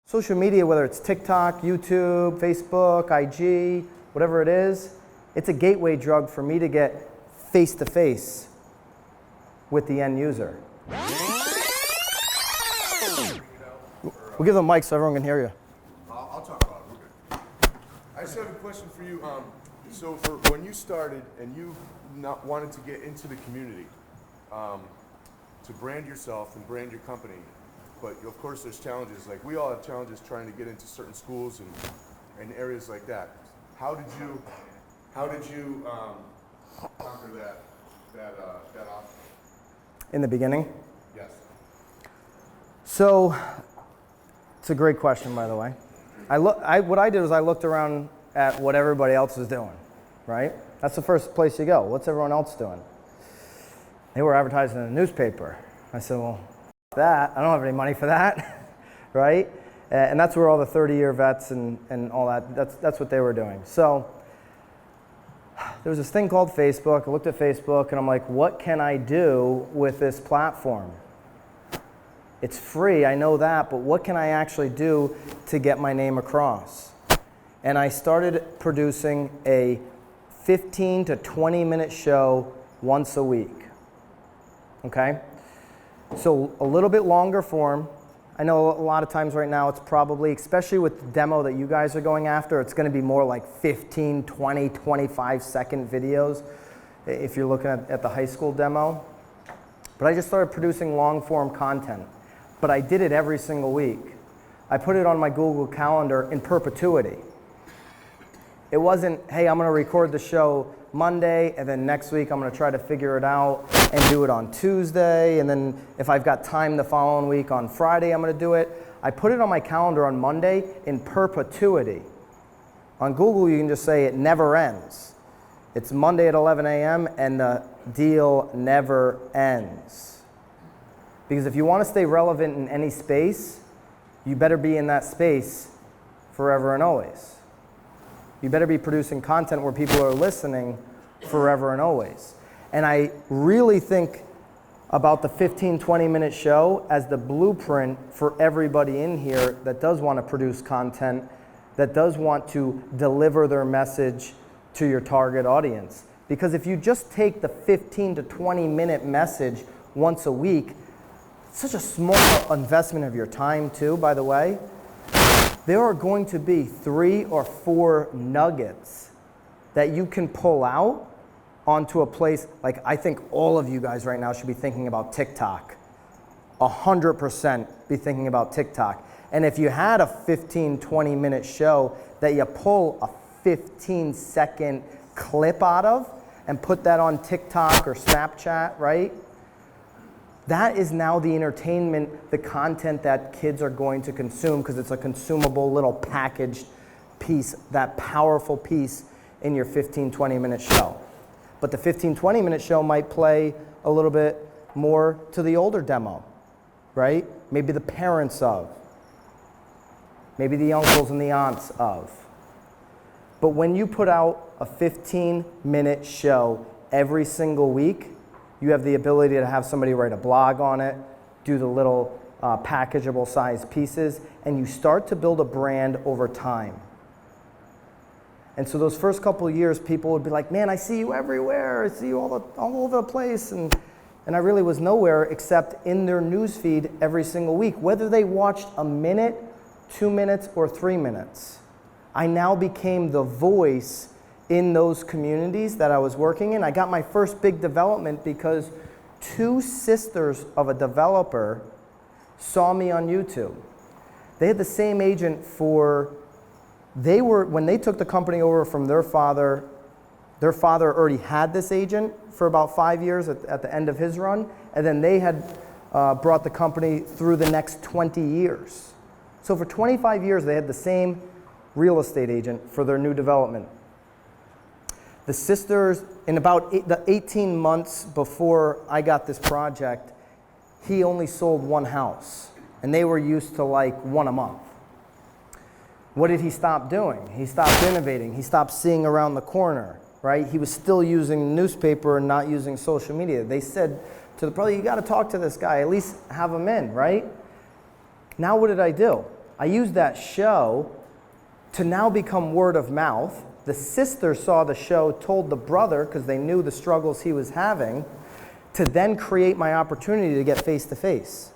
Social media, whether it's TikTok, YouTube, Facebook, IG, whatever it is, it's a gateway drug for me to get face-to-face with the end user. We'll give them a mic so everyone can hear you. I'll talk about it. Okay. I just have a question for you. So for when you started and you wanted to get into the community, to brand yourself and brand your company, but of course there's challenges. Like we all have challenges trying to get into certain schools and areas like that. How did you conquer that obstacle? In the beginning? Yes. So, it's a great question, by the way. What I did was I looked around at what everybody else was doing, right? That's the first place you go. What's everyone else doing? They were advertising in the newspaper. I said, well, that, I don't have any money for that, right? And that's where all the 30-year vets and all that's what they were doing. So there was this thing called Facebook. I looked at Facebook and I'm like, what can I do with this platform? It's free, I know that, but what can I actually do to get my name across? And I started producing a 15 to 20 minute show once a week, okay? So a little bit longer form. I know a lot of times right now it's probably, especially with the demo that you guys are going after, it's gonna be more like 15, 20, 25-second videos if you're looking at the high school demo. But I just started producing long form content. But I did it every single week. I put it on my Google Calendar in perpetuity. It wasn't, hey, I'm gonna record the show Monday, and then next week I'm gonna try to figure it out and do it on Tuesday, and then if I've got time the following week on Friday, I'm gonna do it. I put it on my calendar on Monday in perpetuity. On Google, you can just say it never ends. It's Monday at 11 a.m. and the deal never ends. Because if you wanna stay relevant in any space, you better be in that space forever and always. You better be producing content where people are listening forever and always. And I really think about the 15, 20-minute show as the blueprint for everybody in here that does want to produce content, that does want to deliver their message to your target audience. Because if you just take the 15 to 20-minute message once a week, it's such a small investment of your time too, by the way. There are going to be 3 or 4 nuggets that you can pull out onto a place, like I think all of you guys right now should be thinking about TikTok. 100% be thinking about TikTok. And if you had a 15, 20-minute show that you pull a 15-second clip out of and put that on TikTok or Snapchat, right? That is now the entertainment, the content that kids are going to consume because it's a consumable little packaged piece, that powerful piece in your 15, 20-minute show. But the 15, 20-minute show might play a little bit more to the older demo, right? Maybe the parents of, maybe the uncles and the aunts of. But when you put out a 15-minute show every single week, you have the ability to have somebody write a blog on it, do the little packageable size pieces, and you start to build a brand over time. And so those first couple of years, people would be like, man, I see you everywhere. I see you all over the place. And I really was nowhere except in their newsfeed every single week, whether they watched a minute, 2 minutes, or 3 minutes. I now became the voice in those communities that I was working in. I got my first big development because 2 sisters of a developer saw me on YouTube. They had the same agent when they took the company over from their father already had this agent for about 5 years at the end of his run, and then they had brought the company through the next 20 years. So for 25 years, they had the same real estate agent for their new development. The sisters, in about the 18 months before I got this project, he only sold 1 house, and they were used to like 1 a month. What did he stop doing? He stopped innovating. He stopped seeing around the corner, right? He was still using newspaper and not using social media. They said to the brother, you got to talk to this guy, at least have him in, right? Now what did I do? I used that show to now become word of mouth. The sister saw the show, told the brother, because they knew the struggles he was having, to then create my opportunity to get face-to-face.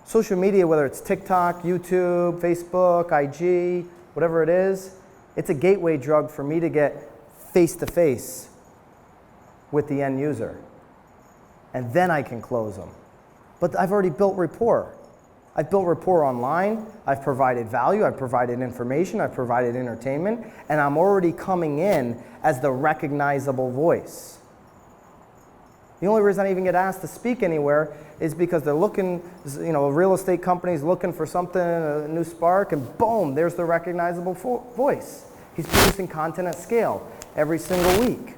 Social media, whether it's TikTok, YouTube, Facebook, IG, whatever it is, it's a gateway drug for me to get face-to-face with the end user. And then I can close them. But I've already built rapport. I've built rapport online, I've provided value, I've provided information, I've provided entertainment, and I'm already coming in as the recognizable voice. The only reason I even get asked to speak anywhere is because they're looking, a real estate company's looking for something, a new spark, and boom, there's the recognizable voice. He's producing content at scale every single week.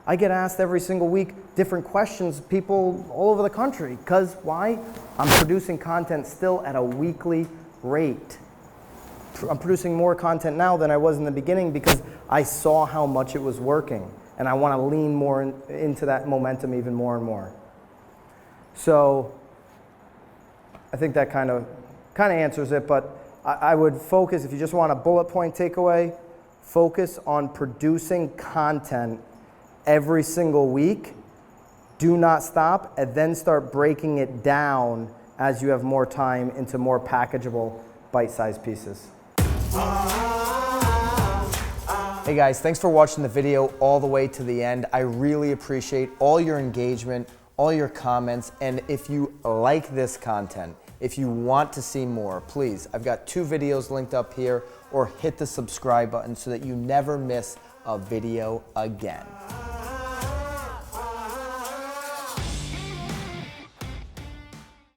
I get asked every single week different questions, people all over the country, because why? I'm producing content still at a weekly rate. I'm producing more content now than I was in the beginning because I saw how much it was working, and I want to lean more into that momentum even more and more. So I think that kind of answers it, but I would focus, if you just want a bullet point takeaway, focus on producing content every single week. Do not stop, and then start breaking it down as you have more time into more packageable, bite-sized pieces. Hey guys, thanks for watching the video all the way to the end. I really appreciate all your engagement, all your comments, and if you like this content, if you want to see more, please, I've got 2 videos linked up here, or hit the subscribe button so that you never miss a video again.